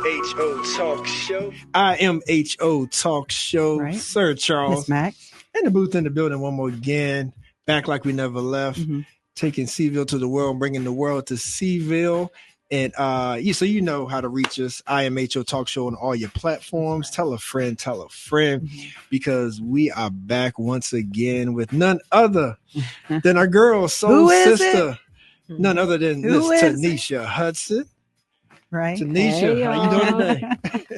H.O. Talk Show. I am H.O. Talk Show. Right. Sir Charles. Miss Max. In the booth in the building one more again. Back like we never left. Mm-hmm. Taking Seville to the world, bringing the world to Seville. And so you know how to reach us. I am H.O. Talk Show on all your platforms. Tell a friend, because we are back once again with none other than our girl, soul sister. None other than Miss Tanesha Hudson. Right. Tanesha, hey, how you doing today?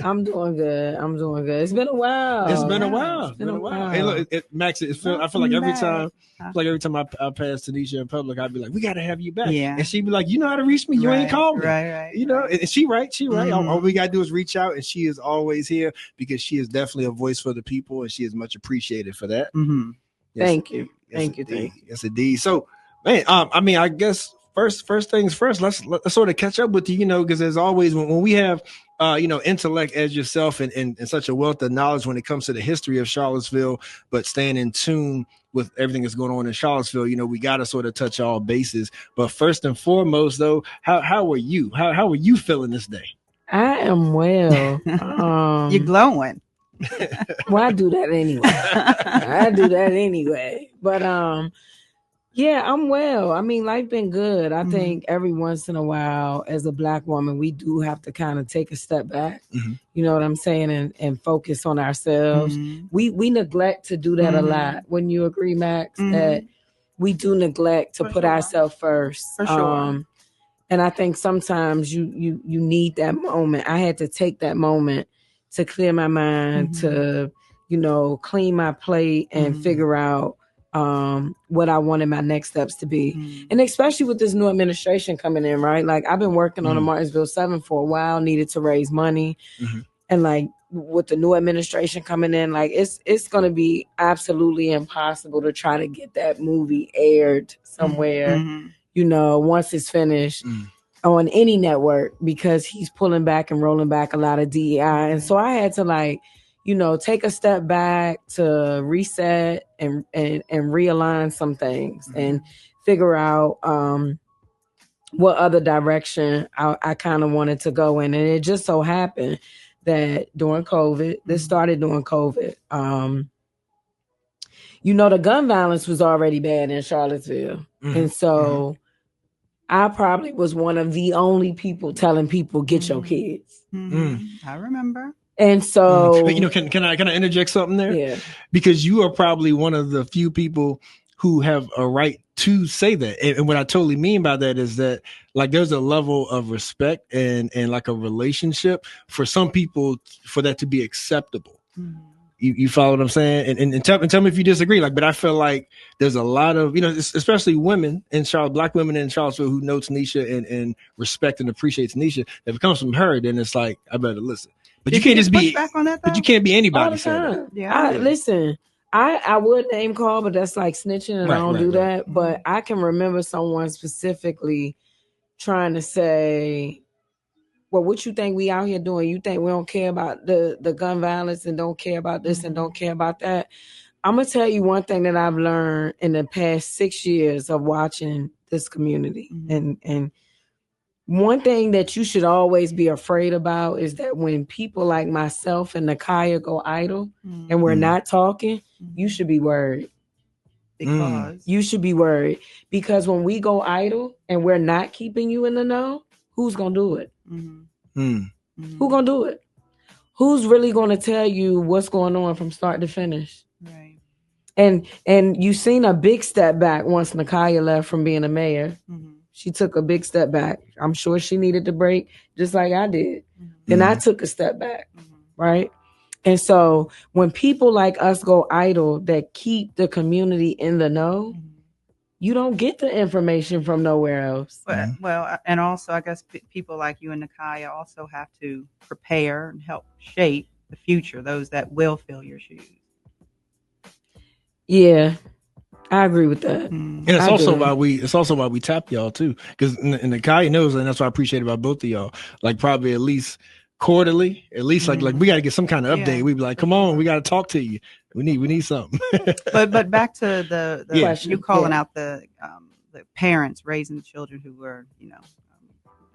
I'm doing good. It's been a while. It's been a while. Hey, look, Max, I feel like every time I pass Tanesha in public, I'd be like, we got to have you back. Yeah. And she'd be like, you know how to reach me. You ain't called me. Right. You know, and she right. Mm-hmm. All we got to do is reach out, and she is always here because she is definitely a voice for the people, and she is much appreciated for that. Mm-hmm. Yes, thank you. Yes, indeed. So, man, I guess first things first, let's sort of catch up with you, because as always, when we have, intellect as yourself and such a wealth of knowledge when it comes to the history of Charlottesville, but staying in tune with everything that's going on in Charlottesville, we got to sort of touch all bases. But first and foremost, though, how are you? How are you feeling this day? I am well. You're glowing. Well, I do that anyway. But yeah, I'm well. I mean, life been good. I think every once in a while, as a Black woman, we do have to kind of take a step back. Mm-hmm. You know what I'm saying, and focus on ourselves. Mm-hmm. We neglect to do that a lot. Wouldn't you agree, Max? Mm-hmm. That we do neglect to put ourselves first. For sure. And I think sometimes you need that moment. I had to take that moment to clear my mind, to clean my plate and figure out what I wanted my next steps to be. And especially with this new administration coming in, right? Like, I've been working on the Martinsville 7 for a while, needed to raise money. And like, with the new administration coming in, like, it's going to be absolutely impossible to try to get that movie aired somewhere, once it's finished on any network, because he's pulling back and rolling back a lot of DEI. And so I had to take a step back to reset and realign some things and figure out what other direction I kind of wanted to go in. And it just so happened that during COVID, this started during COVID, the gun violence was already bad in Charlottesville. And so I probably was one of the only people telling people, get your kids. I remember. And so, can I interject something there? Yeah, because you are probably one of the few people who have a right to say that. And what I totally mean by that is that, like, there's a level of respect and like a relationship for some people for that to be acceptable. You follow what I'm saying? And tell me if you disagree. Like, but I feel like there's a lot of, especially women in Black women in Charlottesville who know Tanesha and respect and appreciate Tanesha. If it comes from her, then it's like, I better listen. But you can't just be back on that, though? But you can't be anybody. All the time. Yeah. Listen, I would name call, but that's like snitching, and I don't do that. But I can remember someone specifically trying to say, well, what you think we out here doing? You think we don't care about the gun violence and don't care about this and don't care about that? I'm going to tell you one thing that I've learned in the past 6 years of watching this community. And one thing that you should always be afraid about is that when people like myself and Nakaya go idle and we're not talking, you should be worried. Because you should be worried. Because when we go idle and we're not keeping you in the know, who's going to do it? Who's going to do it? Who's really going to tell you what's going on from start to finish? Right. And you've seen a big step back once Nakaya left from being a mayor. She took a big step back. I'm sure she needed to break, just like I did. And I took a step back, right? And so when people like us go idle that keep the community in the know, you don't get the information from nowhere else. Well, and also I guess people like you and Nakaya also have to prepare and help shape the future, those that will fill your shoes. Yeah. I agree with that. And it's also why we tap y'all too. Because and the guy knows, and that's what I appreciate about both of y'all. Like, probably at least quarterly, at least like we got to get some kind of update. We'd be like, come on, we got to talk to you. We need something. but back to the question, you calling out the parents raising children who were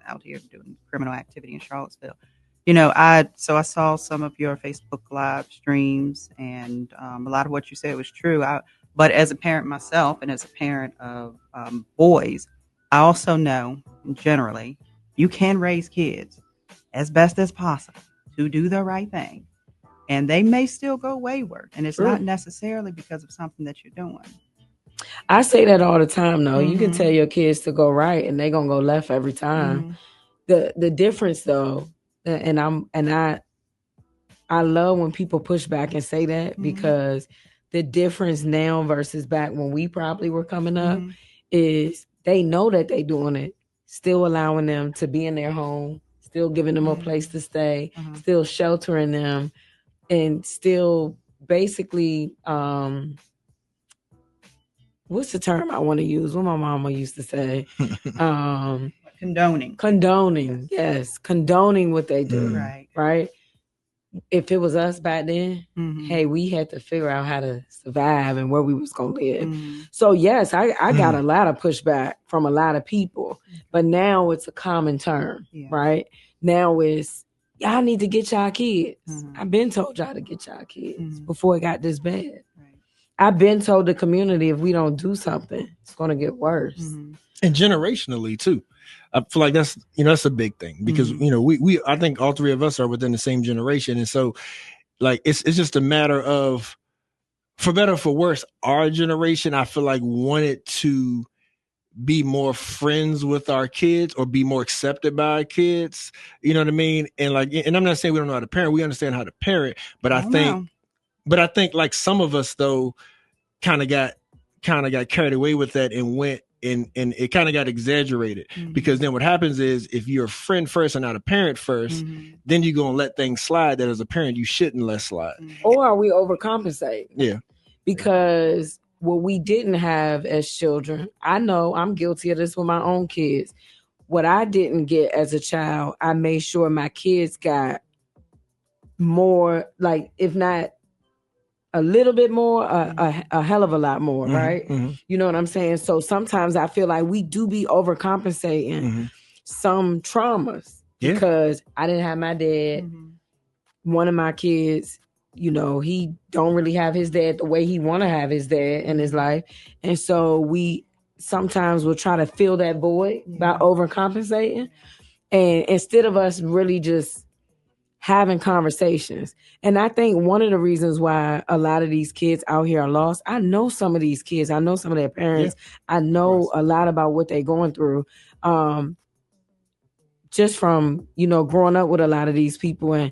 out here doing criminal activity in Charlottesville. I saw some of your Facebook live streams, and a lot of what you said was true. But as a parent myself, and as a parent of boys, I also know generally you can raise kids as best as possible to do the right thing, and they may still go wayward, and it's not necessarily because of something that you're doing. I say that all the time, though. You can Mhm. tell your kids to go right, and they're gonna go left every time. The difference, though, and I love when people push back and say that, because the difference now versus back when we probably were coming up is they know that they doing it, still allowing them to be in their home, still giving them a place to stay, still sheltering them, and still basically what's the term I want to use? What my mama used to say. Condoning. Yes. Condoning what they do. Right. If it was us back then, hey, we had to figure out how to survive and where we was going to live. So yes, I got a lot of pushback from a lot of people, but now it's a common term, right? Now it's, y'all need to get y'all kids. I've been told y'all to get y'all kids before it got this bad. I've been told the community, if we don't do something, it's going to get worse. And generationally too. I feel like that's a big thing, because we I think all three of us are within the same generation, and so like it's just a matter of, for better or for worse, our generation, I feel like, wanted to be more friends with our kids or be more accepted by our kids. You know what I mean? And I'm not saying we don't know how to parent. We understand how to parent, but I think like some of us though kind of got carried away with that and went and it kind of got exaggerated, because then what happens is, if you're a friend first and not a parent first, then you're going to let things slide that as a parent you shouldn't let slide. Or are we overcompensating? Yeah. Because what we didn't have as children, I know I'm guilty of this with my own kids. What I didn't get as a child, I made sure my kids got more, like, if not a little bit more, a hell of a lot more, right? You know what I'm saying? So sometimes I feel like we do be overcompensating some traumas, because I didn't have my dad. One of my kids, he don't really have his dad the way he want to have his dad in his life. And so we sometimes will try to fill that void by overcompensating. And instead of us really just having conversations. And I think one of the reasons why a lot of these kids out here are lost, I know some of these kids, I know some of their parents, I know a lot about what they're going through. Just from, growing up with a lot of these people. And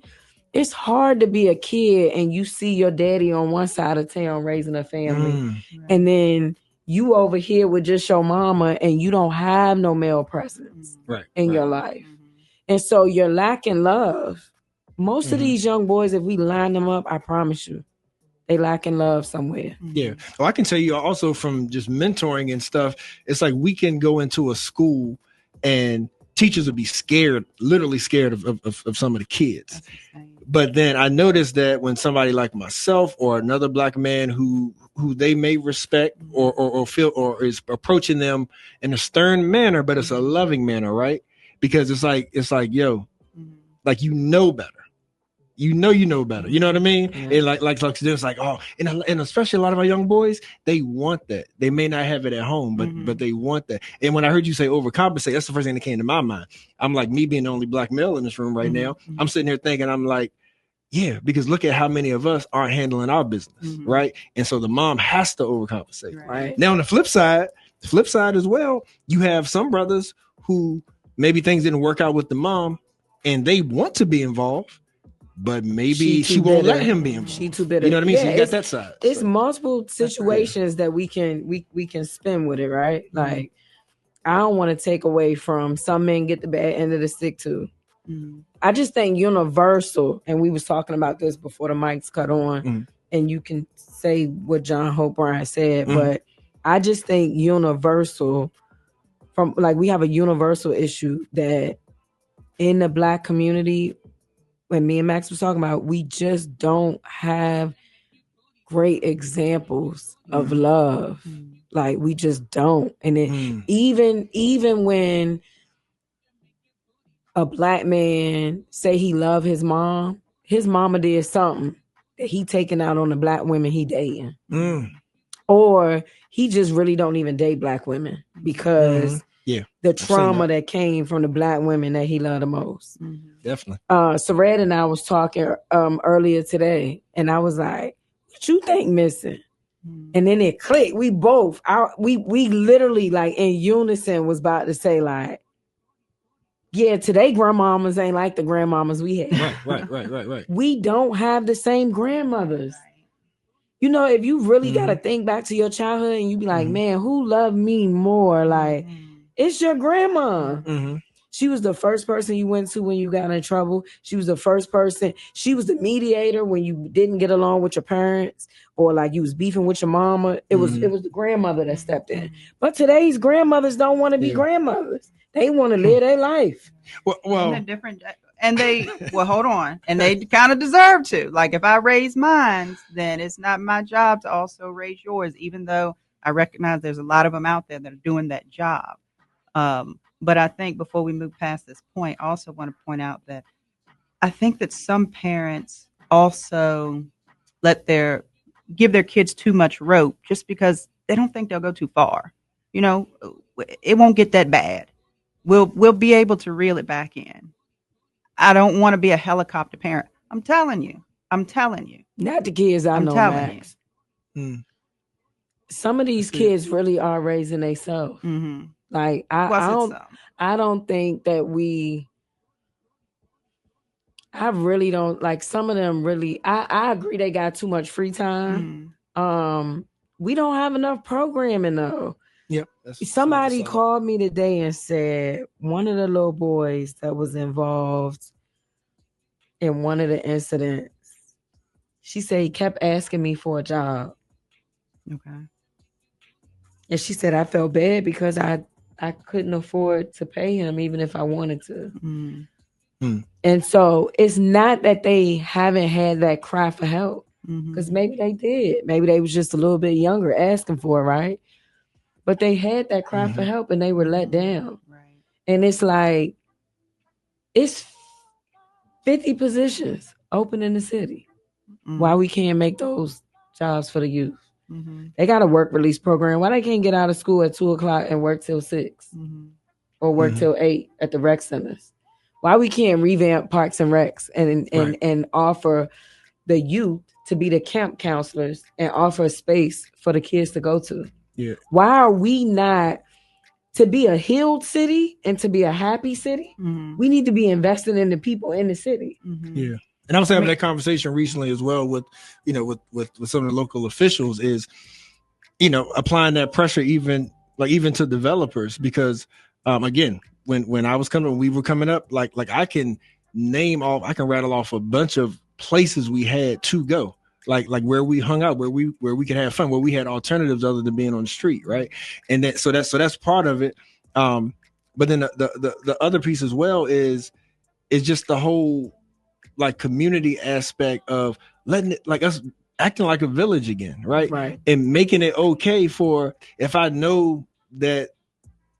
it's hard to be a kid and you see your daddy on one side of town raising a family. And then you over here with just your mama and you don't have no male presence in your life. And so you're lacking love. Most of these young boys, if we line them up, I promise you, they lacking love somewhere. Yeah. Well, I can tell you also from just mentoring and stuff, it's like we can go into a school and teachers would be scared, literally scared of some of the kids. But then I noticed that when somebody like myself or another Black man who they may respect or feel or is approaching them in a stern manner, but it's a loving manner, right? Because it's like, yo, like, better. You know better. You know what I mean? And like it's like, oh, and especially a lot of our young boys, they want that. They may not have it at home, but they want that. And when I heard you say overcompensate, that's the first thing that came to my mind. I'm like, me being the only Black male in this room right now, I'm sitting here thinking, I'm like, yeah, because look at how many of us aren't handling our business, right? And so the mom has to overcompensate. Right. Now on the flip side as well, you have some brothers who maybe things didn't work out with the mom and they want to be involved, but maybe she won't let him be involved. She too bitter. You know what I mean? So you got that side. It's multiple situations that we can spin with it, right? Like, I don't want to take away from some men get the bad end of the stick too. I just think universal, and we was talking about this before the mics cut on, and you can say what John Hope Bryant said, but I just think universal, from like, we have a universal issue that in the Black community, when me and Max was talking about, we just don't have great examples of love. Like, we just don't. And then even when a black man say he love his mama did something that he taking out on the black women he dating. Or he just really don't even date black women because the trauma that came from the black women that he loved the most. Definitely. Sared and I was talking earlier today, and I was like, what you think missing? And then it clicked. We both, we literally like in unison was about to say like, yeah, today grandmamas ain't like the grandmamas we had. Right. We don't have the same grandmothers. You know, if you really got to think back to your childhood and you be like, man, who loved me more? Like, it's your grandma. She was the first person you went to when you got in trouble. She was the first person. She was the mediator when you didn't get along with your parents or like you was beefing with your mama. It was the grandmother that stepped in. But today's grandmothers don't want to be grandmothers. They want to live their life. Well, and different. And they, hold on. And they kind of deserve to. Like, if I raise mine, then it's not my job to also raise yours, even though I recognize there's a lot of them out there that are doing that job. But I think before we move past this point, I also want to point out that I think that some parents also give their kids too much rope just because they don't think they'll go too far. You know, it won't get that bad. We'll be able to reel it back in. I don't want to be a helicopter parent. I'm telling you. Not the kids I know, Max. Some of these kids really are raising themselves. Like I don't think that I really don't like some of them really. I agree they got too much free time. We don't have enough programming though. Yep. Somebody called me today and said one of the little boys that was involved in one of the incidents, she said he kept asking me for a job. Okay. And she said I felt bad because I couldn't afford to pay him even if I wanted to. And so it's not that they haven't had that cry for help because maybe they did. Maybe they was just a little bit younger asking for it, right? But they had that cry for help and they were let down. Right. And it's like, it's 50 positions open in the city. Why we can't make those jobs for the youth? They got a work release program. Why they can't get out of school at 2:00 and work till 6 or work till 8 at the rec centers? Why we can't revamp parks and recs and offer the youth to be the camp counselors and offer a space for the kids to go to? Yeah. Why are we not, to be a healed city and to be a happy city? We need to be investing in the people in the city. Yeah. And I was having that conversation recently as well with some of the local officials is, applying that pressure even to developers, because again, when we were coming up, like I can rattle off a bunch of places we had to go. Like where we hung out, where we could have fun, where we had alternatives other than being on the street, right? And that's part of it. But then the other piece as well is just the whole like community aspect of letting it, like us acting like a village again, right? Right. And making it okay for, if I know that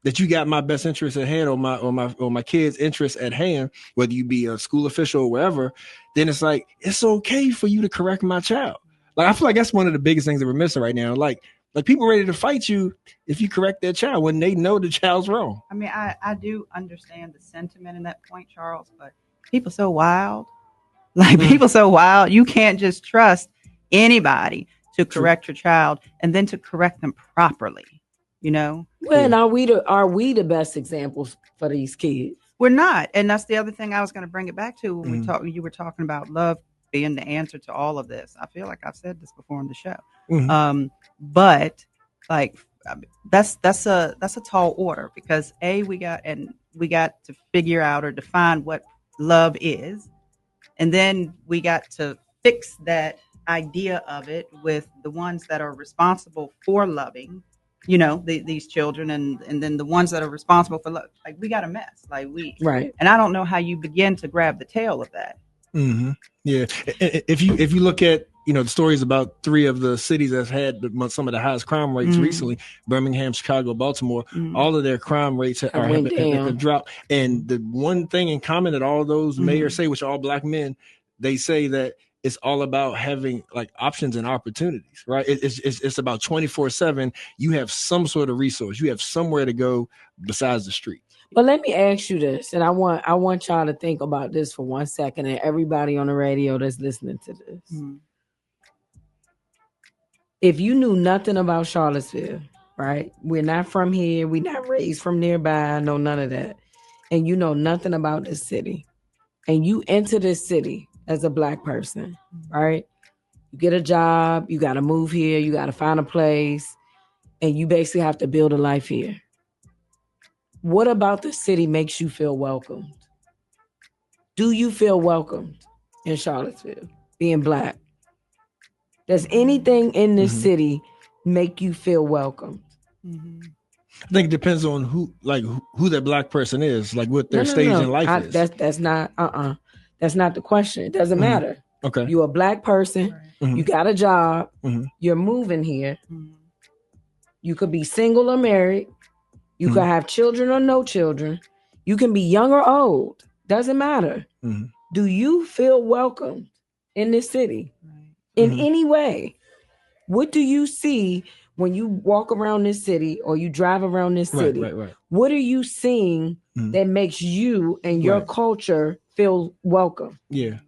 you got my best interest at hand or my kids' interest at hand, whether you be a school official or wherever, then it's like, it's okay for you to correct my child. Like, I feel like that's one of the biggest things that we're missing right now. Like people ready to fight you if you correct their child when they know the child's wrong. I mean, I do understand the sentiment in that point, Charles, but people so wild. People so wild. You can't just trust anybody to correct your child and then to correct them properly. Well, and are we the best examples for these kids? We're not. And that's the other thing I was going to bring it back to when you were talking about love being the answer to all of this. I feel like I've said this before on the show. But like, that's a tall order, because we got to figure out or define what love is. And then we got to fix that idea of it with the ones that are responsible for loving, these children, and then the ones that are responsible for love. Like, we got a mess. Right. And I don't know how you begin to grab the tail of that. Yeah. If you look at, the stories about 3 of the cities that's had some of the highest crime rates recently, Birmingham, Chicago, Baltimore, all of their crime rates have dropped. And the one thing in common that all those mayors say, which are all Black men, they say that it's all about having like options and opportunities, right? It's about 24/7. You have some sort of resource. You have somewhere to go besides the street. But let me ask you this, and I want y'all to think about this for 1 second, and everybody on the radio that's listening to this. If you knew nothing about Charlottesville, right? We're not from here. We're not raised from nearby. No, none of that. And you know nothing about this city. And you enter this city as a Black person, right? You get a job. You got to move here. You got to find a place. And you basically have to build a life here. What about the city makes you feel welcomed? Do you feel welcomed in Charlottesville, being Black? Does anything in this city make you feel welcomed? I think it depends on who that Black person is, like what their stage in life is. That's not the question. It doesn't matter. Okay. You're a Black person. You got a job. You're moving here. You could be single or married. You could have children or no children. You can be young or old. Doesn't matter. Do you feel welcomed in this city in any way? What do you see when you walk around this city or you drive around this city? Right. What are you seeing that makes you and your culture feel welcome? Yeah.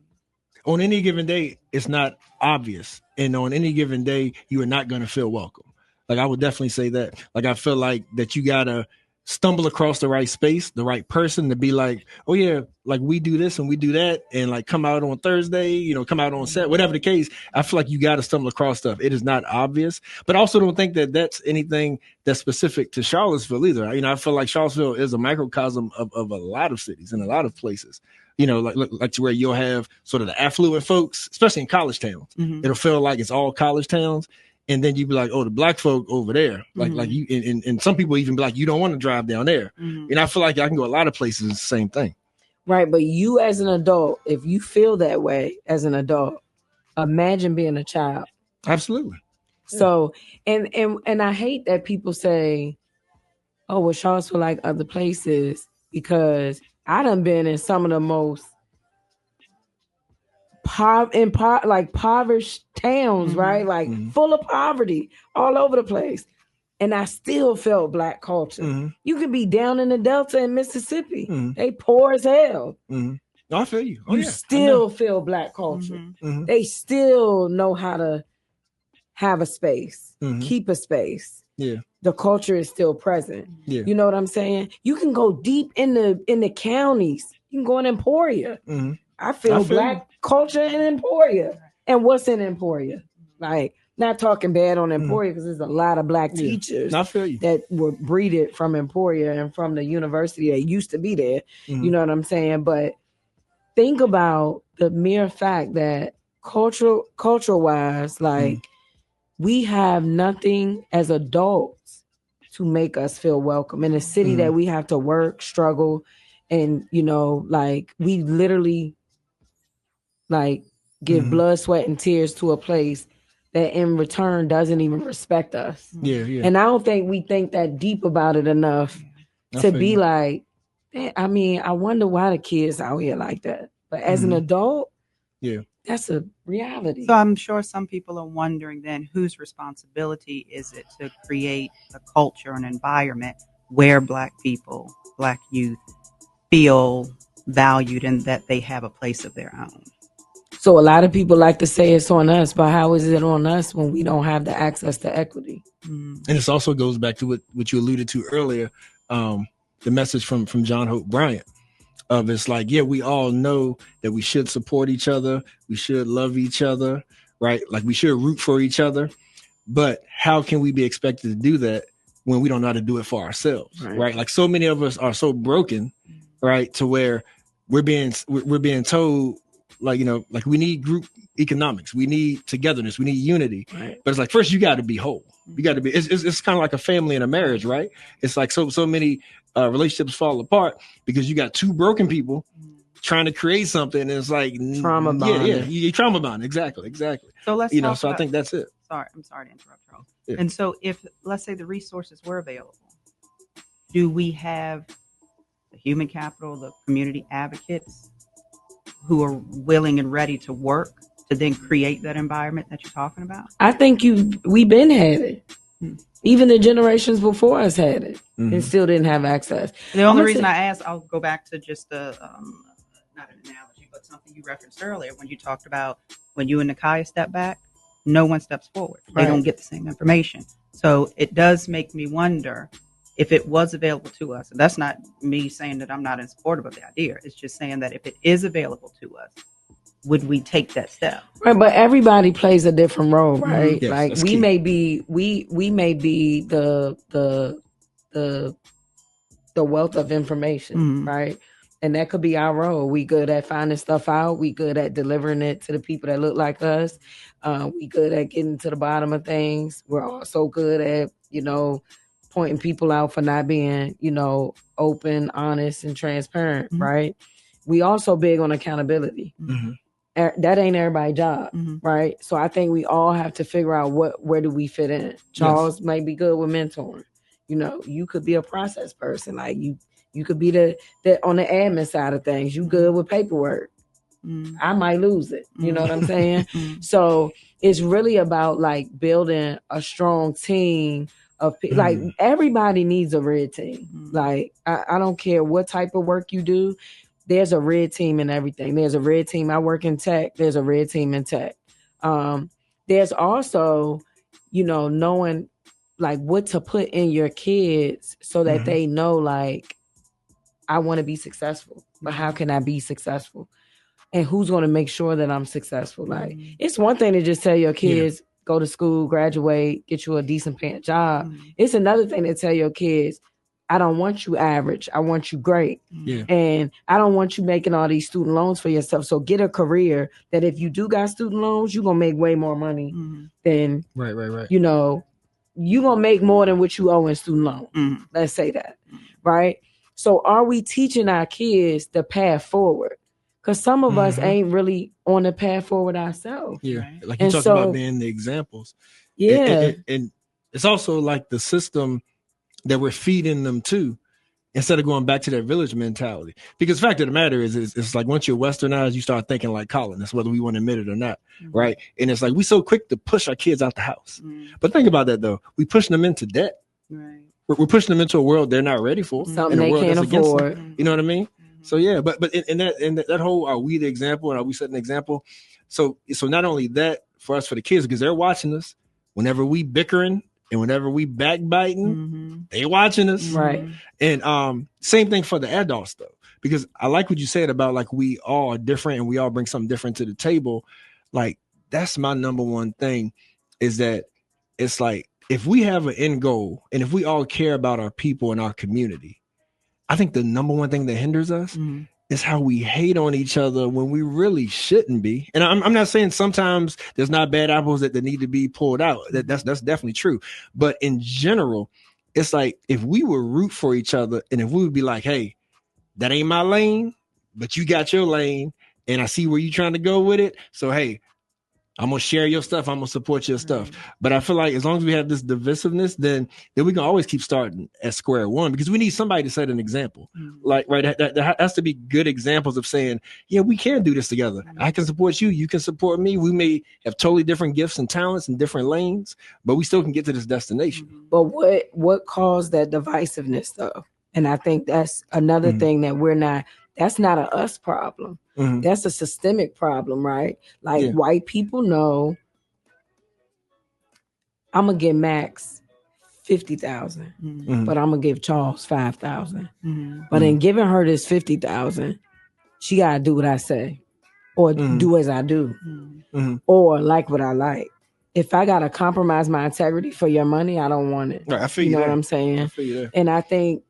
On any given day, it's not obvious. And on any given day, you are not going to feel welcome. Like, I would definitely say that. Like, I feel like that you got to stumble across the right space, the right person to be like, oh yeah, like we do this and we do that, and like come out on Thursday, come out on set, whatever the case. I feel like you got to stumble across stuff. It is not obvious, but I also don't think that that's anything that's specific to Charlottesville either. I feel like Charlottesville is a microcosm of a lot of cities and a lot of places. Like to where you'll have sort of the affluent folks, especially in college towns. It'll feel like it's all college towns. And then you'd be like, oh, the Black folk over there. Like you, and some people even be like, you don't want to drive down there. And I feel like I can go a lot of places, the same thing. Right. But you as an adult, if you feel that way as an adult, imagine being a child. Absolutely. So, and I hate that people say, oh, well, Charlottesville like other places, because I done been in some of the most impoverished towns, right? Like full of poverty all over the place. And I still felt Black culture. You could be down in the Delta in Mississippi. They poor as hell. I feel you. Oh, you still feel Black culture. They still know how to have a space, keep a space. Yeah. The culture is still present. Yeah. You know what I'm saying? You can go deep in the counties. You can go in Emporia. I feel Black culture in Emporia. And what's in Emporia? Like, not talking bad on Emporia, because there's a lot of Black teachers I feel you. that were breeded from Emporia and from the university that used to be there. You know what I'm saying? But think about the mere fact that cultural wise, like, we have nothing as adults to make us feel welcome in a city that we have to work, struggle, and like we literally like give blood, sweat, and tears to a place that in return doesn't even respect us. Yeah. And I don't think we think that deep about it enough to be like, I mean, I wonder why the kids out here like that. But as an adult, that's a reality. So I'm sure some people are wondering then, whose responsibility is it to create a culture and environment where Black people, Black youth feel valued and that they have a place of their own? So a lot of people like to say it's on us, but how is it on us when we don't have the access to equity? And this also goes back to what you alluded to earlier, the message from John Hope Bryant of it's like, yeah, we all know that we should support each other. We should love each other, right? Like we should root for each other. But how can we be expected to do that when we don't know how to do it for ourselves, right? Like so many of us are so broken, right? To where we're being told, like, like we need group economics, we need togetherness, we need unity. But it's like, first you got to be whole. You got to be. It's kind of like a family and a marriage, right? It's like so many relationships fall apart because you got two broken people trying to create something, and it's like Trauma bonding. you trauma bond. Exactly. So let's So about, I think that's it. I'm sorry to interrupt, Charles. Yeah. And so if, let's say, the resources were available, do we have the human capital, the community advocates who are willing and ready to work to then create that environment that you're talking about? I think we been had it. Even the generations before us had it and still didn't have access. The only reason I asked, I'll go back to just the, not an analogy, but something you referenced earlier when you talked about when you and Nakia step back, no one steps forward. They don't get the same information. So it does make me wonder if it was available to us. And that's not me saying that I'm not in support of the idea. It's just saying that if it is available to us, would we take that step? Right, but everybody plays a different role, right? Yes, like we may be the wealth of information, right? And that could be our role. We good at finding stuff out. We good at delivering it to the people that look like us. We good at getting to the bottom of things. We're also good at, pointing people out for not being, open, honest, and transparent, right? We also big on accountability. That ain't everybody's job, right? So I think we all have to figure out where do we fit in. Charles might be good with mentoring. You could be a process person. Like you could be the on the admin side of things. You good with paperwork. I might lose it. You know what I'm saying? So it's really about like building a strong team of like everybody needs a red team. Like I don't care what type of work you do. There's a red team in everything. There's a red team. I work in tech. There's a red team in tech. There's also, knowing like what to put in your kids so that they know like, I want to be successful, but how can I be successful? And who's going to make sure that I'm successful? Like, it's one thing to just tell your kids, go to school, graduate, get you a decent paying job. It's another thing to tell your kids, I don't want you average. I want you great. And I don't want you making all these student loans for yourself. So get a career that if you do got student loans, you're going to make way more money than, right. you're going to make more than what you owe in student loan. Let's say that. Right. So are we teaching our kids the path forward? Because some of us ain't really on the path forward ourselves. Yeah. Like you talked about being the examples. Yeah. And it's also like the system that we're feeding them to instead of going back to that village mentality. Because the fact of the matter is it's like once you're westernized, you start thinking like colonists, whether we want to admit it or not. Right. And it's like we so quick to push our kids out the house. But think about that, though. We pushing them into debt. Right. We're pushing them into a world they're not ready for. Something they can't afford. You know what I mean? So yeah, but in that whole, are we the example and are we setting an example? So not only that for us, for the kids, because they're watching us whenever we bickering and whenever we backbiting, they watching us. Right. And same thing for the adults though, because I like what you said about like we all are different and we all bring something different to the table. Like that's my number one thing is that it's like if we have an end goal and if we all care about our people and our community, I think the number one thing that hinders us is how we hate on each other when we really shouldn't be. And I'm not saying sometimes there's not bad apples that need to be pulled out. That's definitely true. But in general, it's like if we would root for each other and if we would be like, hey, that ain't my lane, but you got your lane and I see where you're trying to go with it. So, hey, I'm going to share your stuff. I'm going to support your stuff. But I feel like as long as we have this divisiveness, then we can always keep starting at square one because we need somebody to set an example. Like, right, that has to be good examples of saying, yeah, we can do this together. I can support you. You can support me. We may have totally different gifts and talents and different lanes, but we still can get to this destination. But what caused that divisiveness, though? And I think that's another thing that that's not a us problem. That's a systemic problem, right? Like white people know I'm gonna give Max 50,000, but I'm gonna give Charles 5,000. But in giving her this 50,000, she gotta do what I say, or do as I do, or like what I like. If I gotta compromise my integrity for your money, I don't want it. Right, I feel you know that. what I'm saying? I feel you there. And I think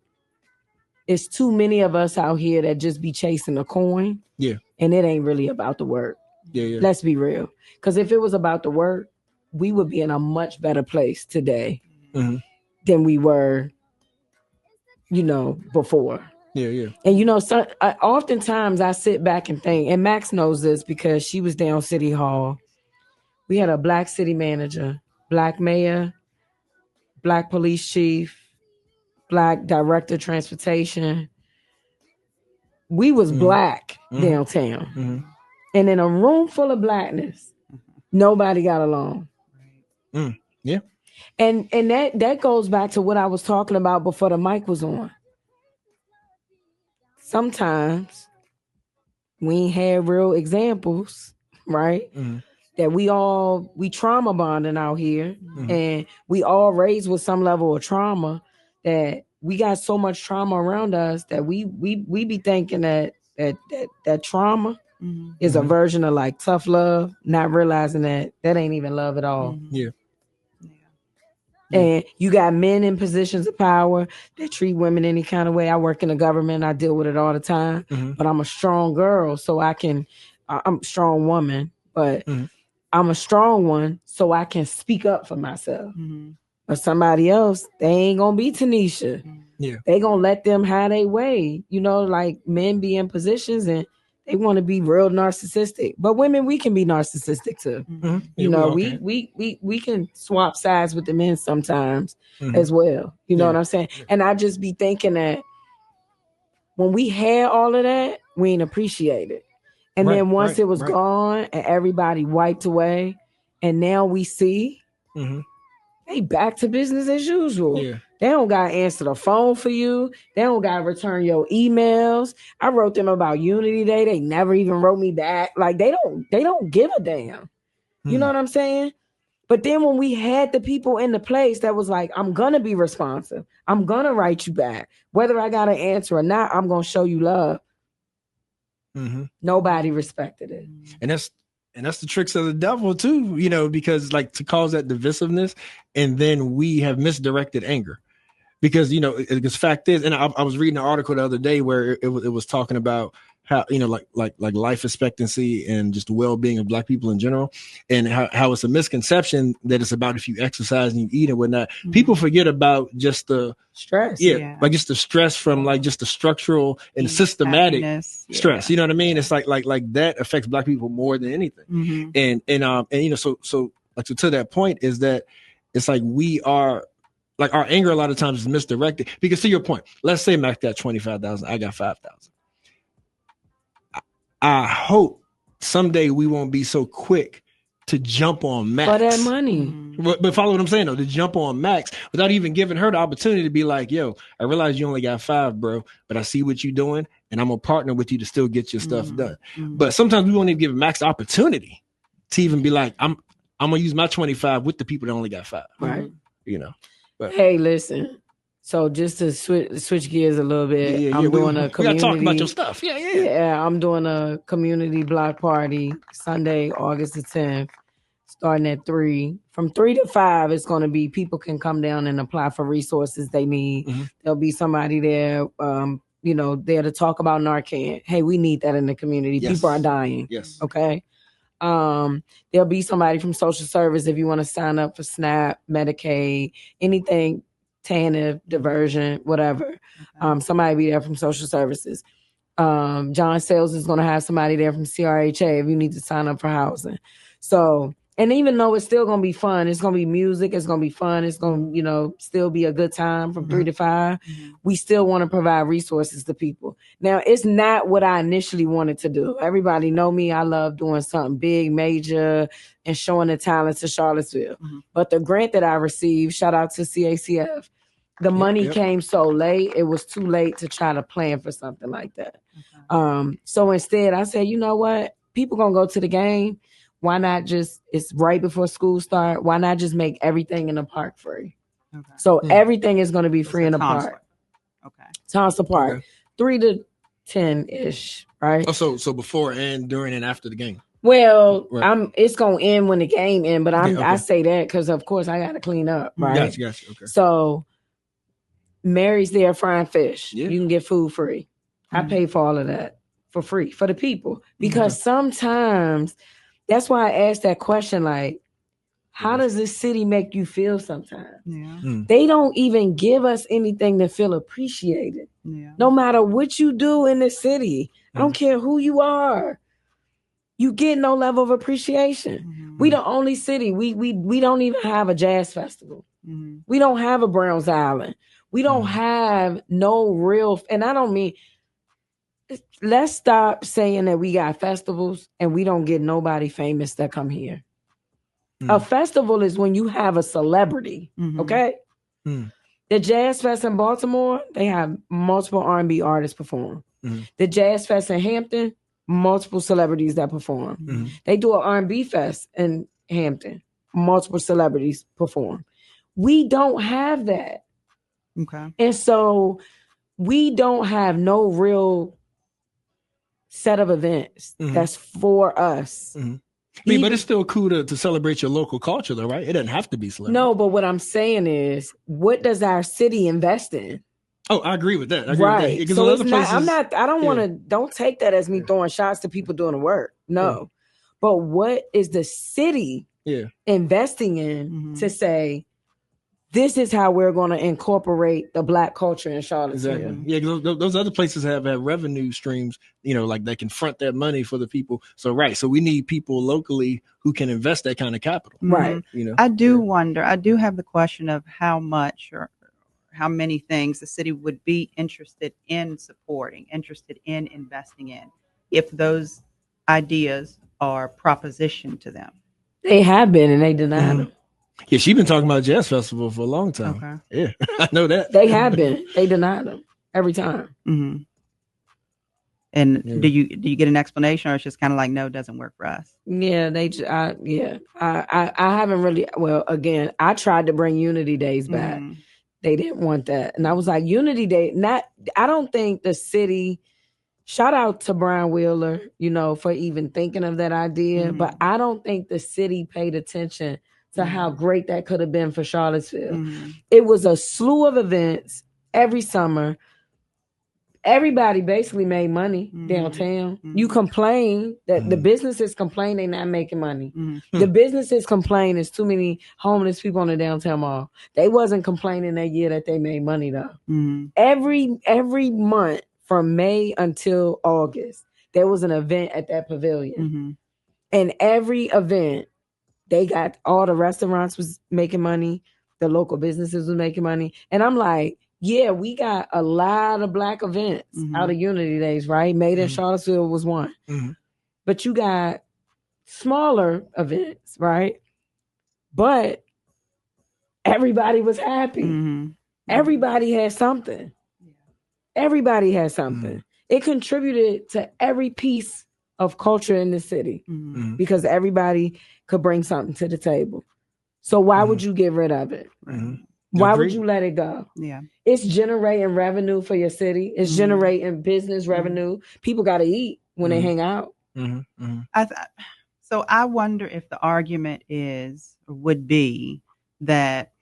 it's too many of us out here that just be chasing a coin. Yeah. And it ain't really about the work. Yeah. Let's be real. Because if it was about the work, we would be in a much better place today than we were, before. Yeah. And oftentimes I sit back and think, and Max knows this because she was down City Hall. We had a black city manager, black mayor, black police chief, black director of transportation. We was black downtown. And in a room full of blackness, nobody got along. Yeah. And that goes back to what I was talking about before the mic was on. Sometimes we ain't had real examples, right? That we trauma bonding out here, and we all raised with some level of trauma, that we got so much trauma around us that we be thinking that trauma is a version of like tough love, not realizing that ain't even love at all. Yeah. And you got men in positions of power that treat women any kind of way. I work in the government. I deal with it all the time. But I'm a strong girl, so I'm a strong woman, but I'm a strong one, so I can speak up for myself. But somebody else, they ain't gonna be Tanesha. Yeah. They gonna let them have their way. Like men be in positions and they want to be real narcissistic. But women, we can be narcissistic too. We can swap sides with the men sometimes as well. You know what I'm saying? And I just be thinking that when we had all of that, we ain't appreciate it. And then once it was gone and everybody wiped away, and now we see they back to business as usual. Yeah. They don't got to answer the phone for you. They don't got to return your emails. I wrote them about Unity Day. They never even wrote me back. Like they don't give a damn. You know what I'm saying? But then when we had the people in the place that was like, I'm going to be responsive. I'm going to write you back. Whether I got an answer or not, I'm going to show you love. Nobody respected it. And that's the tricks of the devil too, because like to cause that divisiveness, and then we have misdirected anger. Because because fact is, and I was reading an article the other day where it was talking about how like life expectancy and just the well-being of Black people in general, and how it's a misconception that it's about if you exercise and you eat and whatnot. People forget about just the stress, like just the stress from like just the structural and systematic stress. You know what I mean? It's like that affects Black people more than anything. And so to that point is that it's like we are. Like our anger a lot of times is misdirected, because to your point, let's say Mac got 25,000, I got 5,000. I hope someday we won't be so quick to jump on Max for that money. But follow what I'm saying though, to jump on Max without even giving her the opportunity to be like, yo, I realize you only got 5, bro, but I see what you're doing and I'm gonna partner with you to still get your stuff done. But sometimes we won't even give Max the opportunity to even be like, I'm gonna use my 25 with the people that only got 5. Right. But, hey, listen. So just to switch gears a little bit, I'm doing a community. We gotta talk about your stuff. Yeah, I'm doing a community block party Sunday, August the 10th, starting at 3. From 3 to 5, it's going to be people can come down and apply for resources they need. There'll be somebody there, there to talk about Narcan. Hey, we need that in the community. Yes. People are dying. Yes. Okay. There'll be somebody from social service if you want to sign up for SNAP, Medicaid, anything, TANF, diversion, whatever. Somebody be there from social services. John Sales is going to have somebody there from CRHA if you need to sign up for housing. So, and even though it's still going to be fun, it's going to be music, it's going to be fun, it's going to, still be a good time from 3 to 5. We still want to provide resources to people. Now, it's not what I initially wanted to do. Everybody know me. I love doing something big, major, and showing the talents of Charlottesville. But the grant that I received, shout out to CACF, the money came so late, it was too late to try to plan for something like that. So instead, I said, you know what? People going to go to the game. Why not it's right before school start. Why not just make everything in the park free? So everything is going to be free in the park. Thompson Park, 3 to 10-ish, right? Oh, so before and during and after the game. Well, it's going to end when the game ends, but I say that because, of course, I got to clean up, right? Gotcha. Okay. So Mary's there frying fish. You can get food free. I pay for all of that for free for the people because sometimes... That's why I asked that question, like, How does this city make you feel sometimes? Yeah. They don't even give us anything to feel appreciated. Yeah. No matter what you do in the city, I don't care who you are, you get no level of appreciation. We the only city. We don't even have a jazz festival. We don't have a Browns Island. We don't have no real, and I don't mean, let's stop saying that we got festivals and we don't get nobody famous that come here. A festival is when you have a celebrity, okay? The Jazz Fest in Baltimore, they have multiple R&B artists perform. The Jazz Fest in Hampton, multiple celebrities that perform. They do an R&B fest in Hampton, multiple celebrities perform. We don't have that. Okay. And so we don't have no real set of events that's for us. But it's still cool to celebrate your local culture, though, right? It doesn't have to be celebrity. No, but what I'm saying is, what does our city invest in? Oh, I agree with that. Right. Because so other it's places, not, I don't want to, don't take that as me throwing shots to people doing the work. No. But what is the city investing in to say, this is how we're going to incorporate the Black culture in Charlottesville? Exactly. Yeah, because those other places have revenue streams, like they can front that money for the people. So, so we need people locally who can invest that kind of capital. Right. I do wonder, I do have the question of how much or how many things the city would be interested in supporting, interested in investing in, if those ideas are propositioned to them. They have been, and they denied them. Yeah, she's been talking about jazz festival for a long time. Okay. Yeah, I know that. They have been. They denied them every time. And do you get an explanation, or it's just kind of like, no, it doesn't work for us? Yeah, I haven't really. Well, again, I tried to bring Unity Days back. They didn't want that, and I was like, Unity Day. I don't think the city. Shout out to Brian Wheeler, for even thinking of that idea, but I don't think the city paid attention to how great that could have been for Charlottesville. It was a slew of events every summer. Everybody basically made money downtown. You complain that the businesses complain they're not making money. The businesses complain there's too many homeless people on the downtown mall. They wasn't complaining that year that they made money though. Every month from May until August, there was an event at that pavilion. And every event, they got all the restaurants was making money. The local businesses was making money. And I'm like, yeah, we got a lot of Black events out of Unity Days, right? Made in Charlottesville was one. But you got smaller events, right? But everybody was happy. Everybody had something. Everybody had something. It contributed to every piece of culture in the city because everybody could bring something to the table. So why would you get rid of it? Why would you let it go? Yeah, it's generating revenue for your city. It's generating business revenue. People got to eat when they hang out. So I wonder if the argument would be that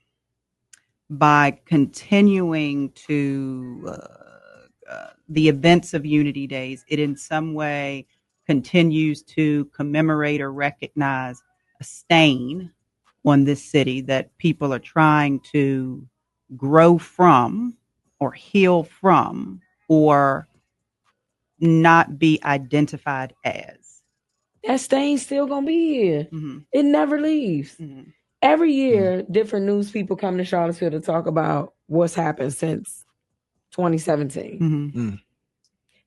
by continuing to the events of Unity Days, it in some way continues to commemorate or recognize a stain on this city that people are trying to grow from or heal from or not be identified as. That stain's still going to be here. It never leaves. Every year, different news people come to Charlottesville to talk about what's happened since 2017.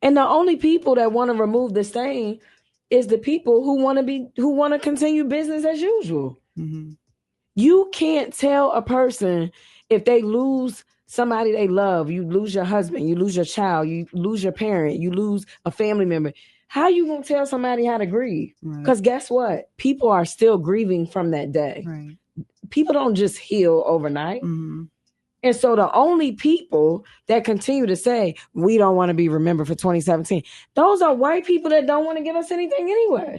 And the only people that want to remove the stain is the people who want to continue business as usual. You can't tell a person if they lose somebody they love, you lose your husband, you lose your child, you lose your parent, you lose a family member. How you gonna tell somebody how to grieve? Because guess what? People are still grieving from that day. People don't just heal overnight. And so the only people that continue to say, we don't want to be remembered for 2017, those are white people that don't want to give us anything anyway.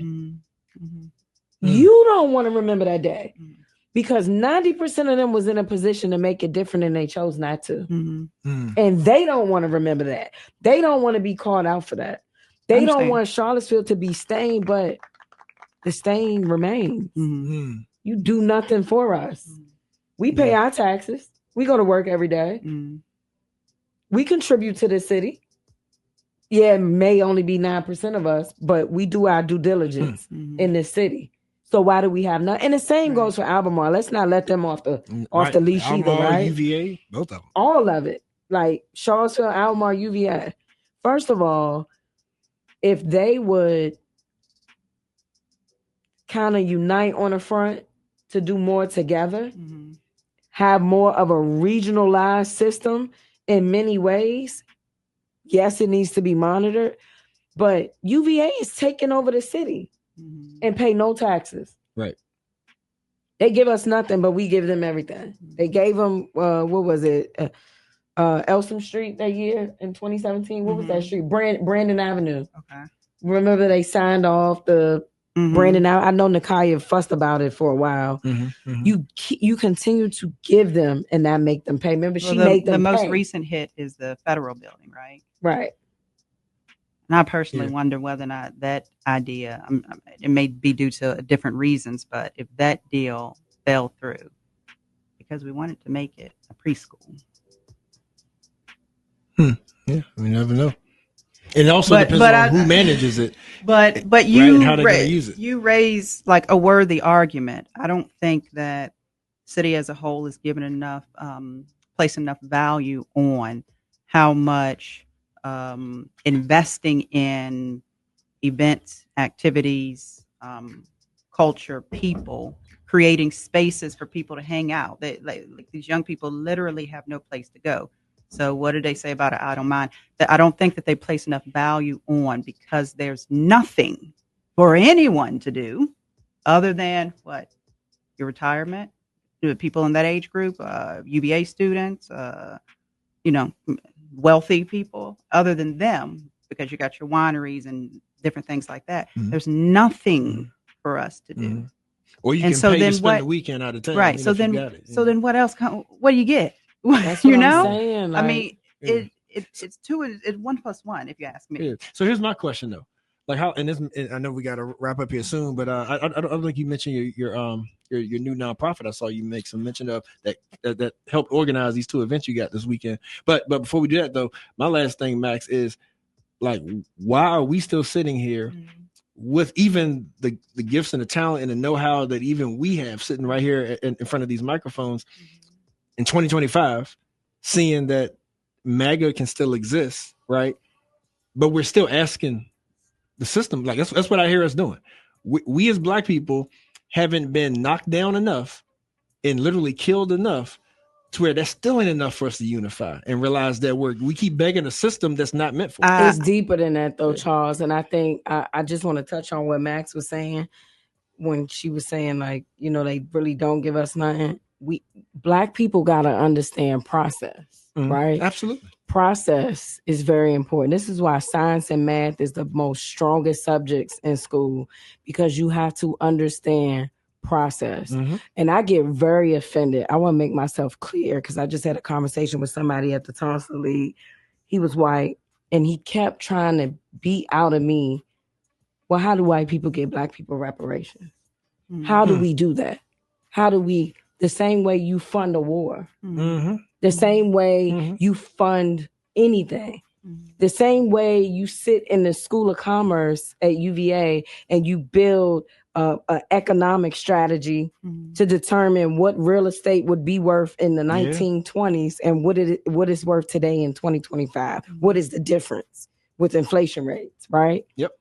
You don't want to remember that day. Because 90% of them was in a position to make it different and they chose not to. And they don't want to remember that. They don't want to be called out for that. They don't want Charlottesville to be stained, but the stain remains. You do nothing for us. We pay our taxes. We go to work every day. We contribute to the city. Yeah, it may only be 9% of us, but we do our due diligence in this city. So why do we have nothing? And the same goes for Albemarle. Let's not let them off the leash either, right? UVA, both of them. All of it. Like Charlottesville, Albemarle, UVA. First of all, if they would kind of unite on the front to do more together, have more of a regionalized system in many ways, yes, it needs to be monitored, but UVA is taking over the city and pay no taxes. Right. They give us nothing, but we give them everything. They gave them, what was it? Elsom Street that year in 2017. What was that street? Brandon Avenue. Okay. Remember they signed off the Brandon Avenue. I know Nakaya fussed about it for a while. You continue to give them and not make them pay. Remember, she made them pay. The most pay. Recent hit is the federal building, right? Right. And I personally wonder whether or not that idea, it may be due to different reasons, but if that deal fell through, because we wanted to make it a preschool. Yeah, we never know. It also depends on who manages it. But you how they're gonna use it. You raise like a worthy argument. I don't think that city as a whole is given enough, place enough value on how much investing in events, activities, culture, people, creating spaces for people to hang out. Like these young people literally have no place to go. So what do they say about an idle mind? That I don't think that they place enough value on, because there's nothing for anyone to do other than what? Your retirement, people in that age group, UVA students, wealthy people, other than them, because you got your wineries and different things like that. There's nothing for us to do. Or you can pay to spend the weekend out of town. Right. So then what else? What do you get? That's what I'm saying. Like, I mean, it's 1 + 1, if you ask me. Yeah. So here's my question though, like how, and I know we got to wrap up here soon, but I don't think you mentioned your new nonprofit. I saw you make some mention of that helped organize these 2 events you got this weekend. But before we do that though, my last thing, Max, is like, why are we still sitting here with even the gifts and the talent and the know-how that even we have sitting right here in front of these microphones? In 2025, seeing that MAGA can still exist, right? But we're still asking the system, like that's what I hear us doing. We as Black people haven't been knocked down enough and literally killed enough to where that still ain't enough for us to unify and realize that we keep begging a system that's not meant for us. It's deeper than that though, Charles. And I think I just want to touch on what Max was saying when she was saying, like, they really don't give us nothing. Black people got to understand process, right? Absolutely. Process is very important. This is why science and math is the most strongest subjects in school, because you have to understand process. And I get very offended. I want to make myself clear, because I just had a conversation with somebody at the Tulsa League. He was white, and he kept trying to beat out of me, well, how do white people get Black people reparations? How do we do that? How do we... The same way you fund a war, the same way you fund anything, the same way you sit in the School of Commerce at UVA and you build an economic strategy to determine what real estate would be worth in the 1920s and what it's worth today in 2025. What is the difference with inflation rates, right? Yep.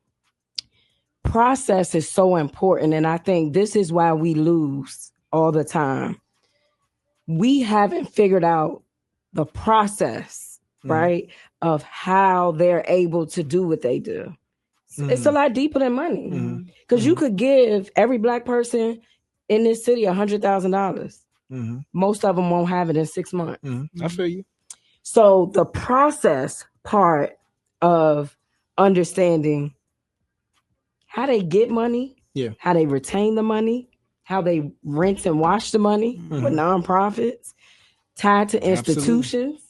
Process is so important, and I think this is why we lose all the time. We haven't figured out the process, right, of how they're able to do what they do. It's a lot deeper than money, because you could give every Black person in this city $100,000. Most of them won't have it in 6 months. I feel you. So the process part of understanding how they get money, how they retain the money, how they rinse and wash the money with nonprofits, tied to institutions.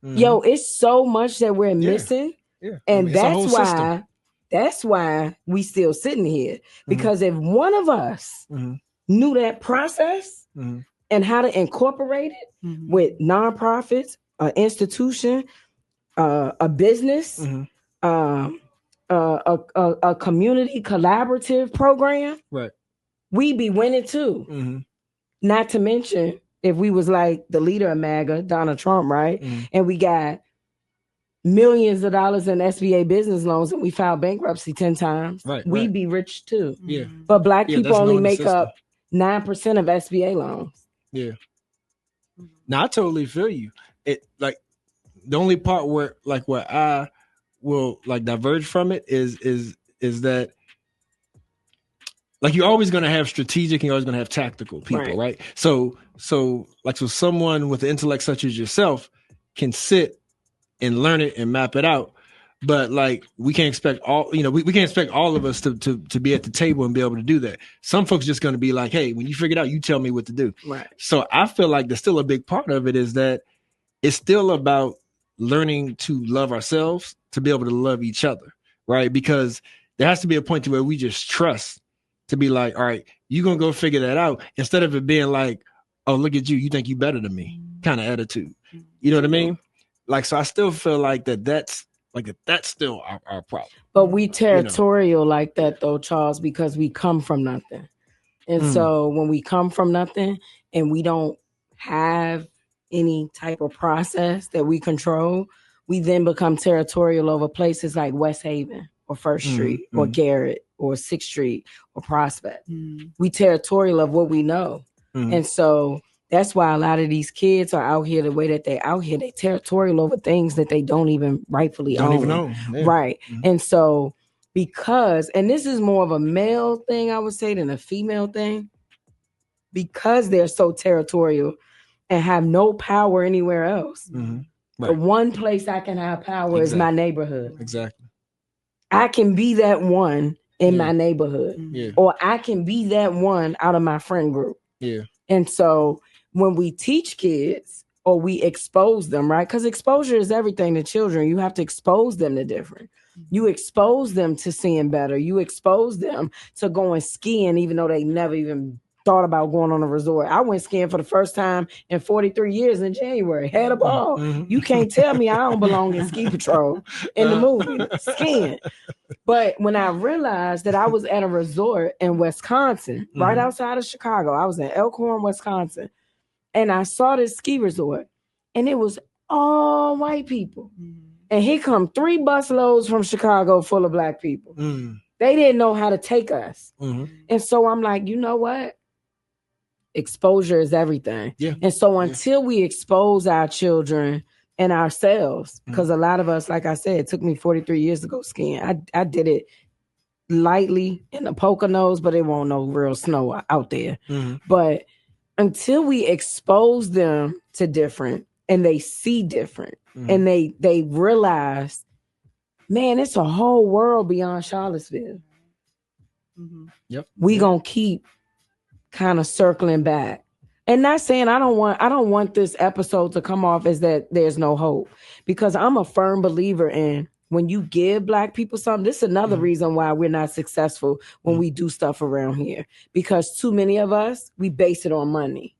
Yo, it's so much that we're missing. Yeah. And that's why we still sitting here. Because if one of us knew that process and how to incorporate it with nonprofits, an institution, a business, a community collaborative program, right, we'd be winning too. Not to mention if we was like the leader of MAGA, Donald Trump, right? And we got millions of dollars in SBA business loans and we filed bankruptcy 10 times, we'd be rich too. Yeah. But Black people only make up 9% of SBA loans. Yeah. Now I totally feel you. It like the only part where I will like diverge from it is that like you're always going to have strategic and you're always going to have tactical people, right? So someone with the intellect such as yourself can sit and learn it and map it out. But like we can't expect all, we can't expect all of us to be at the table and be able to do that. Some folks just going to be like, hey, when you figure it out, you tell me what to do. Right. So I feel like there's still a big part of it is that it's still about learning to love ourselves to be able to love each other, right? Because there has to be a point to where we just trust to be like, all right, you're going to go figure that out instead of it being like, oh, look at you. You think you better than me kind of attitude. You know what I mean? Like, so I still feel like that's still our problem. But we territorial like that though, Charles, because we come from nothing. And so when we come from nothing and we don't have any type of process that we control, we then become territorial over places like West Haven or First Street or Garrett or 6th Street or Prospect. We territorial of what we know. And so that's why a lot of these kids are out here the way that they're out here. They territorial over things that they don't even rightfully own. Even know. Yeah. Right. And so because, and this is more of a male thing, I would say, than a female thing, because they're so territorial and have no power anywhere else. The one place I can have power is my neighborhood. Exactly. I can be that one in my neighborhood. Or I can be that one out of my friend group. Yeah. And so when we teach kids or we expose them, right? Because exposure is everything to children. You have to expose them to different. You expose them to seeing better. You expose them to going skiing, even though they never even thought about going on a resort. I went skiing for the first time in 43 years in January. Had a ball. You can't tell me I don't belong in ski patrol in the movie, skiing. But when I realized that I was at a resort in Wisconsin, right outside of Chicago, I was in Elkhorn, Wisconsin, and I saw this ski resort, and it was all white people. And here come 3 bus loads from Chicago full of Black people. They didn't know how to take us. And so I'm like, you know what? Exposure is everything. Yeah. And so until we expose our children and ourselves, because a lot of us, like I said, it took me 43 years to go skiing. I did it lightly in the Poconos, but it won't no real snow out there. But until we expose them to different and they see different and they realize, man, it's a whole world beyond Charlottesville. We gonna keep kind of circling back. And not saying I don't want this episode to come off as that there's no hope, because I'm a firm believer in when you give Black people something. This is another reason why we're not successful when we do stuff around here, because too many of us, we base it on money.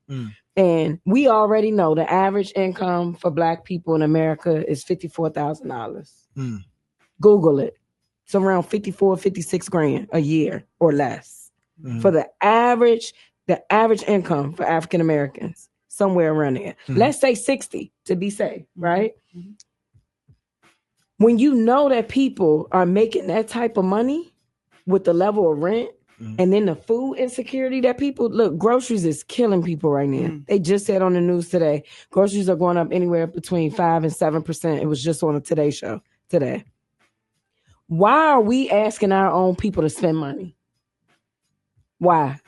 And we already know the average income for Black people in America is $54,000. Google it. It's around 54, 56 grand a year or less. For the average income for African Americans, somewhere around there. Let's say 60 to be safe, right? When you know that people are making that type of money with the level of rent and then the food insecurity that people, look, groceries is killing people right now. They just said on the news today, groceries are going up anywhere between 5 and 7%. It was just on a Today show today. Why are we asking our own people to spend money? Why?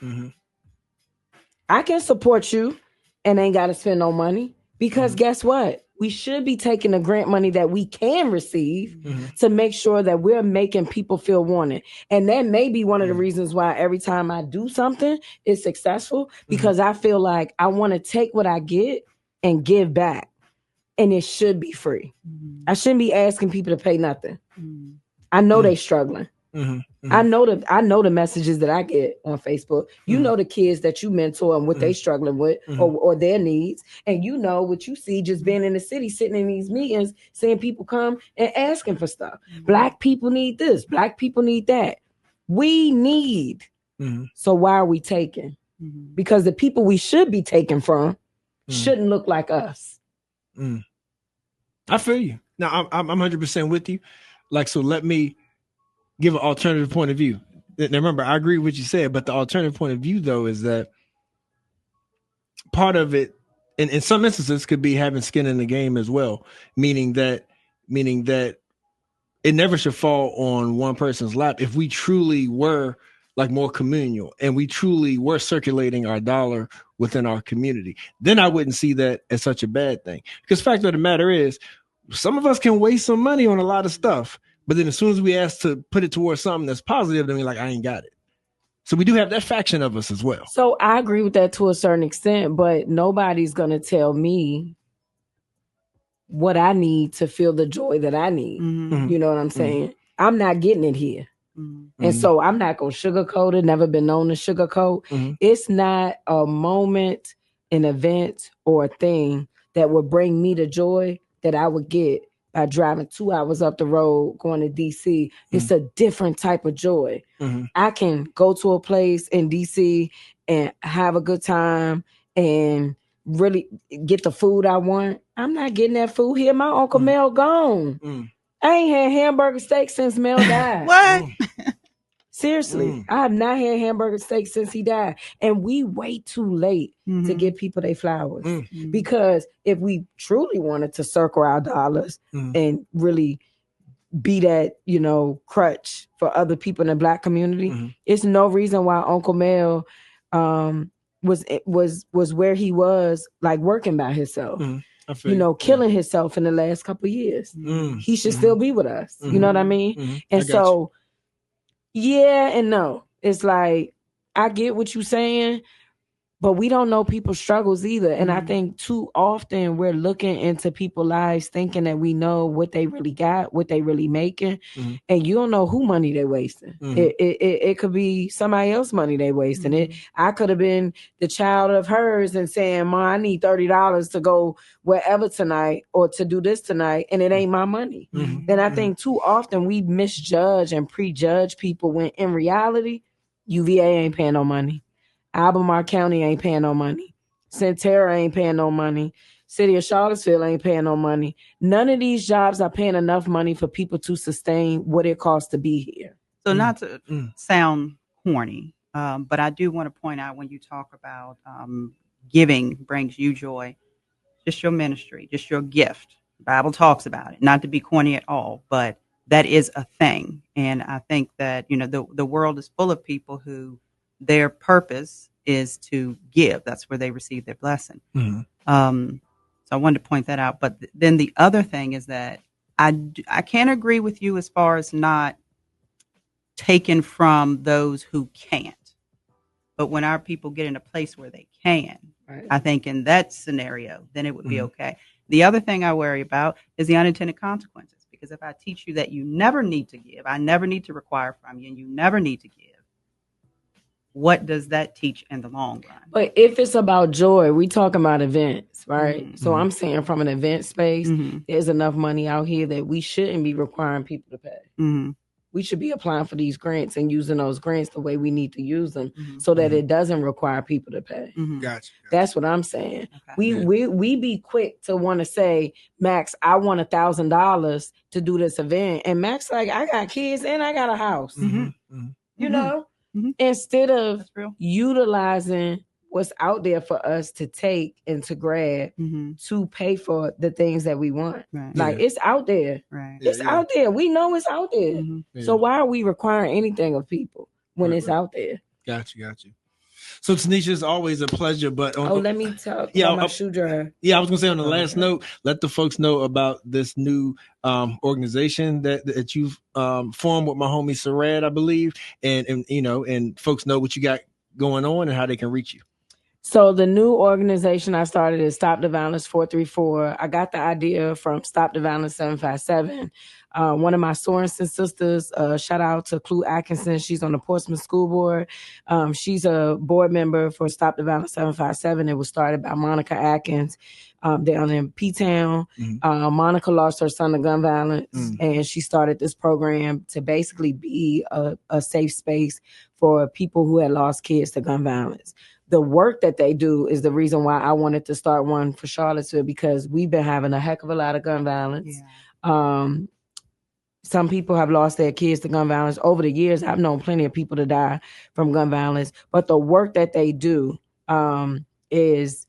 I can support you and ain't got to spend no money, because guess what? We should be taking the grant money that we can receive to make sure that we're making people feel wanted. And that may be one of the reasons why every time I do something, it's successful, because I feel like I want to take what I get and give back. And it should be free. I shouldn't be asking people to pay nothing. I know they struggling. I know the messages that I get on Facebook. You know the kids that you mentor and what they struggling with or their needs. And you know what you see just being in the city, sitting in these meetings, seeing people come and asking for stuff. Black people need this. Black people need that. We need. So why are we taking? Because the people we should be taking from shouldn't look like us. I feel you. Now I'm 100% with you. Like, so let me give an alternative point of view. Now, remember, I agree with what you said, but the alternative point of view, though, is that part of it, in some instances, could be having skin in the game as well, meaning that it never should fall on one person's lap. If we truly were like more communal and we truly were circulating our dollar within our community, then I wouldn't see that as such a bad thing. Because fact of the matter is, some of us can waste some money on a lot of stuff. But then as soon as we ask to put it towards something that's positive, then we're like, I ain't got it. So we do have that faction of us as well. So I agree with that to a certain extent, but nobody's going to tell me what I need to feel the joy that I need. You know what I'm saying? I'm not getting it here. And so I'm not going to sugarcoat it. Never been known to sugarcoat. It's not a moment, an event, or a thing that would bring me the joy that I would get by driving 2 hours up the road going to DC. It's a different type of joy. I can go to a place in DC and have a good time and really get the food I want. I'm not getting that food here. My Uncle Mel gone. I ain't had hamburger steak since Mel died. What? Seriously, I have not had hamburger steak since he died. And we wait too late to give people their flowers. Because if we truly wanted to circle our dollars and really be that, crutch for other people in the Black community, it's no reason why Uncle Mel was where he was, like working by himself. Killing himself in the last couple of years. He should still be with us. You know what I mean? And so yeah and no. It's like, I get what you're saying, but we don't know people's struggles either. And I think too often we're looking into people's lives thinking that we know what they really got, what they really making. And you don't know who money they wasting. It could be somebody else's money they wasting. I could have been the child of hers and saying, Ma, I need $30 to go wherever tonight or to do this tonight. And it ain't my money. And I think too often we misjudge and prejudge people when in reality, UVA ain't paying no money. Albemarle County ain't paying no money. Centera ain't paying no money. City of Charlottesville ain't paying no money. None of these jobs are paying enough money for people to sustain what it costs to be here. So not to sound corny, but I do want to point out when you talk about giving brings you joy, just your ministry, just your gift. The Bible talks about it, not to be corny at all, but that is a thing. And I think that, the world is full of people who their purpose is to give. That's where they receive their blessing. So I wanted to point that out. But then the other thing is that I can't agree with you as far as not taken from those who can't. But when our people get in a place where they can, I think in that scenario, then it would be okay. The other thing I worry about is the unintended consequences. Because if I teach you that you never need to give, I never need to require from you, and you never need to give, what does that teach in the long run? But if it's about joy, we talking about events, right? So I'm saying from an event space, there's enough money out here that we shouldn't be requiring people to pay. We should be applying for these grants and using those grants the way we need to use them so that it doesn't require people to pay. Gotcha. That's what I'm saying. Okay. We be quick to want to say, Max, I want $1,000 to do this event. And Max like, I got kids and I got a house. You know? Instead of utilizing what's out there for us to take and to grab to pay for the things that we want. Like it's out there. It's out there. We know it's out there. So why are we requiring anything of people when it's out there? Got you. So Tanesha, it's always a pleasure. But let me talk about my shoe dryer. Yeah, I was gonna say on the last note, let the folks know about this new organization that you've formed with my homie Sarad, I believe, and folks know what you got going on and how they can reach you. So the new organization I started is Stop the Violence 434. I got the idea from Stop the Violence 757. One of my Sorensen sisters, shout out to Clue Atkinson. She's on the Portsmouth School Board. She's a board member for Stop the Violence 757. It was started by Monica Atkins down in P-Town. Mm-hmm. Monica lost her son to gun violence, and she started this program to basically be a safe space for people who had lost kids to gun violence. The work that they do is the reason why I wanted to start one for Charlottesville, because we've been having a heck of a lot of gun violence. Yeah. Some people have lost their kids to gun violence. Over the years, I've known plenty of people to die from gun violence. But the work that they do is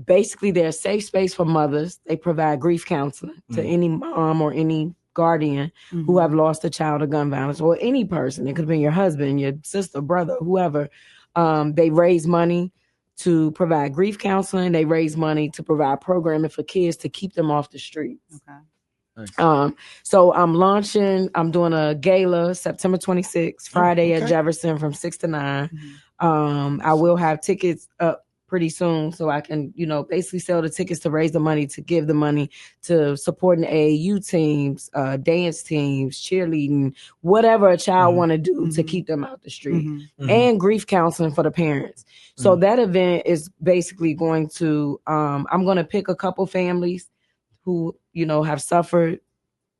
basically they're a safe space for mothers. They provide grief counseling to any mom or any guardian who have lost a child to gun violence, or any person. It could have been your husband, your sister, brother, whoever. They raise money to provide grief counseling. They raise money to provide programming for kids to keep them off the streets. Okay. Nice. So I'm doing a gala September 26th, Friday at Jefferson from 6 to 9. I will have tickets up pretty soon, so I can, basically sell the tickets to raise the money, to give the money to supporting AAU teams, dance teams, cheerleading, whatever a child want to do to keep them out the street, and grief counseling for the parents. So that event is basically going to, I'm going to pick a couple families who, have suffered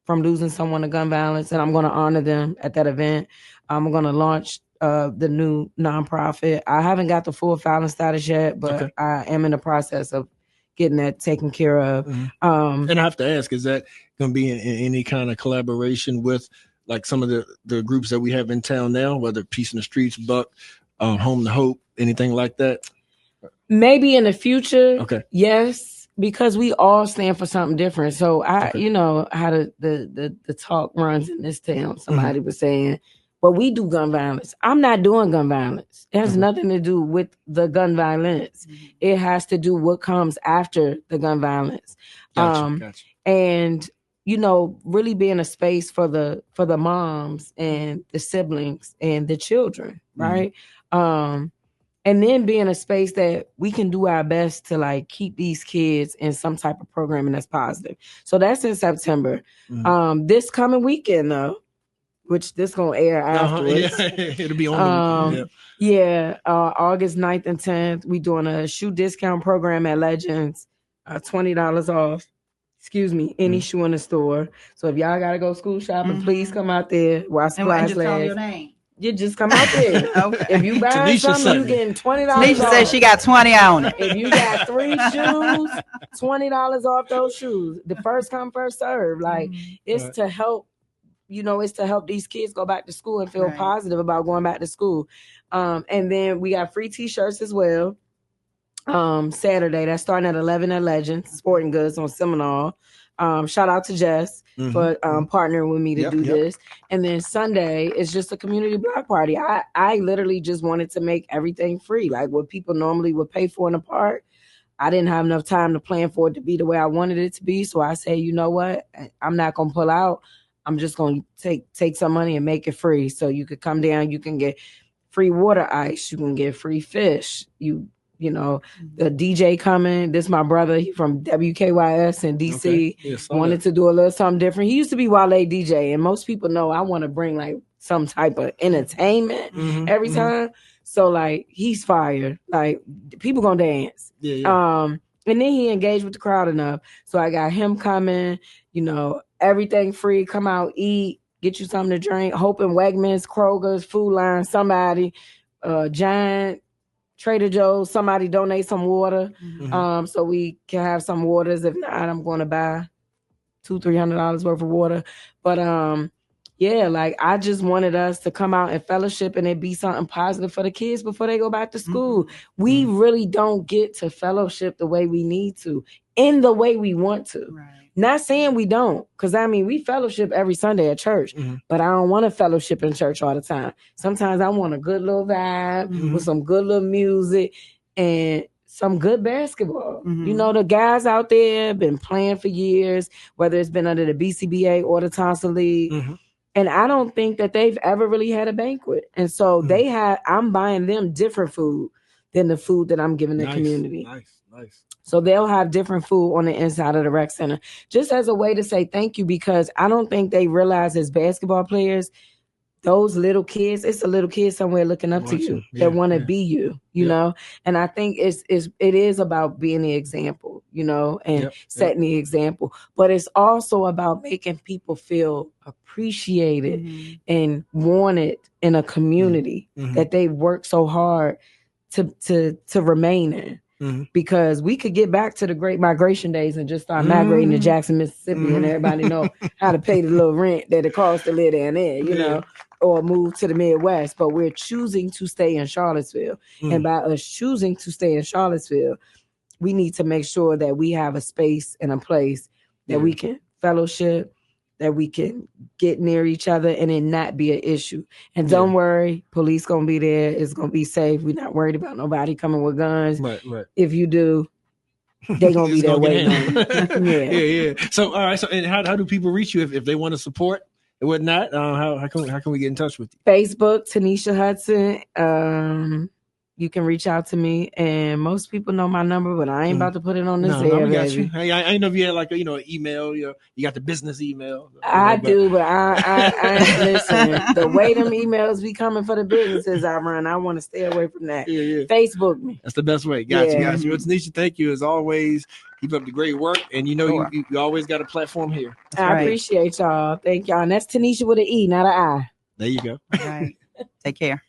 from losing someone to gun violence, and I'm going to honor them at that event. I'm going to launch the new nonprofit. I haven't got the full filing status yet, but I am in the process of getting that taken care of. And I have to ask, is that going to be in any kind of collaboration with like some of the groups that we have in town now, whether Peace in the Streets, Buck, Home to Hope, anything like that? Maybe in the future. Okay. Yes, because we all stand for something different. So how the talk runs in this town. Somebody was saying, but we do gun violence. I'm not doing gun violence. It has nothing to do with the gun violence. It has to do what comes after the gun violence. Gotcha. And, really being a space for the moms and the siblings and the children, right? And then being a space that we can do our best to like keep these kids in some type of programming that's positive. So that's in September. This coming weekend though, which this gonna air afterwards. Yeah, it'll be on the weekend. August 9th and 10th, we doing a shoe discount program at Legends, $20 off. Any shoe in the store. So if y'all gotta go school shopping, please come out there while supplies last. Tell your name. You just come out there. Okay. If you buy something, you getting $20 off. Tanesha said she got 20 on it. If you got 3 shoes, $20 off those shoes. The first come, first serve. Like it's to help. It's to help these kids go back to school and feel positive about going back to school. And then we got free t-shirts as well. Saturday, that's starting at 11 at Legends Sporting Goods on Seminole. Shout out to Jess for partnering with me to do this. And then Sunday is just a community block party. I literally just wanted to make everything free. Like what people normally would pay for in a park, I didn't have enough time to plan for it to be the way I wanted it to be. So I say, you know what? I'm not going to pull out. I'm just going to take some money and make it free. So you could come down, you can get free water ice, you can get free fish. The DJ coming. This is my brother. He from WKYS in DC. Wanted to do a little something different. He used to be Wale DJ, and most people know I want to bring like some type of entertainment every time. So like he's fire. Like people gonna dance. And then he engaged with the crowd enough. So I got him coming. Everything free. Come out, eat, get you something to drink. Hope and Wegmans, Kroger's, Food Line, somebody, Giant, Trader Joe's, somebody donate some water. So we can have some waters. If not, I'm going to buy $200-$300 worth of water. But I just wanted us to come out and fellowship and it be something positive for the kids before they go back to school. We really don't get to fellowship the way we need to, in the way we want to. Right. Not saying we don't, because we fellowship every Sunday at church, but I don't want to fellowship in church all the time. Sometimes I want a good little vibe with some good little music and some good basketball. The guys out there have been playing for years, whether it's been under the BCBA or the Tonsil League. And I don't think that they've ever really had a banquet. And so I'm buying them different food than the food that I'm giving the community. Nice. So they'll have different food on the inside of the rec center, just as a way to say thank you, because I don't think they realize as basketball players, those little kids, it's a little kid somewhere looking up to you that want to be you, you know? And I think it is about being the example, you know, and setting the example. But it's also about making people feel appreciated and wanted in a community that they work so hard to remain in. Because we could get back to the Great Migration days and just start migrating to Jackson, Mississippi, and everybody know how to pay the little rent that it costs to live down there, you know, or move to the Midwest. But we're choosing to stay in Charlottesville. And by us choosing to stay in Charlottesville, we need to make sure that we have a space and a place that we can fellowship, that we can get near each other and it not be an issue. And don't worry, police gonna be there. It's gonna be safe. We're not worried about nobody coming with guns. Right. If you do, they gonna be there waiting on you. Yeah. So all right. So and how do people reach you if they want to support and whatnot? How can we get in touch with you? Facebook, Tanesha Hudson. You can reach out to me, and most people know my number, but I ain't about to put it on this air. No, we got you. Hey, I didn't know if you had like an email. You got the business email. I do, but I listen. The way them emails be coming for the businesses I run, I want to stay away from that. Facebook me. That's the best way. Got you. Well, Tanesha, thank you as always. Keep up the great work, and you always got a platform here. I appreciate y'all. Thank y'all. And that's Tanesha with an E, not an I. There you go. All right. Take care.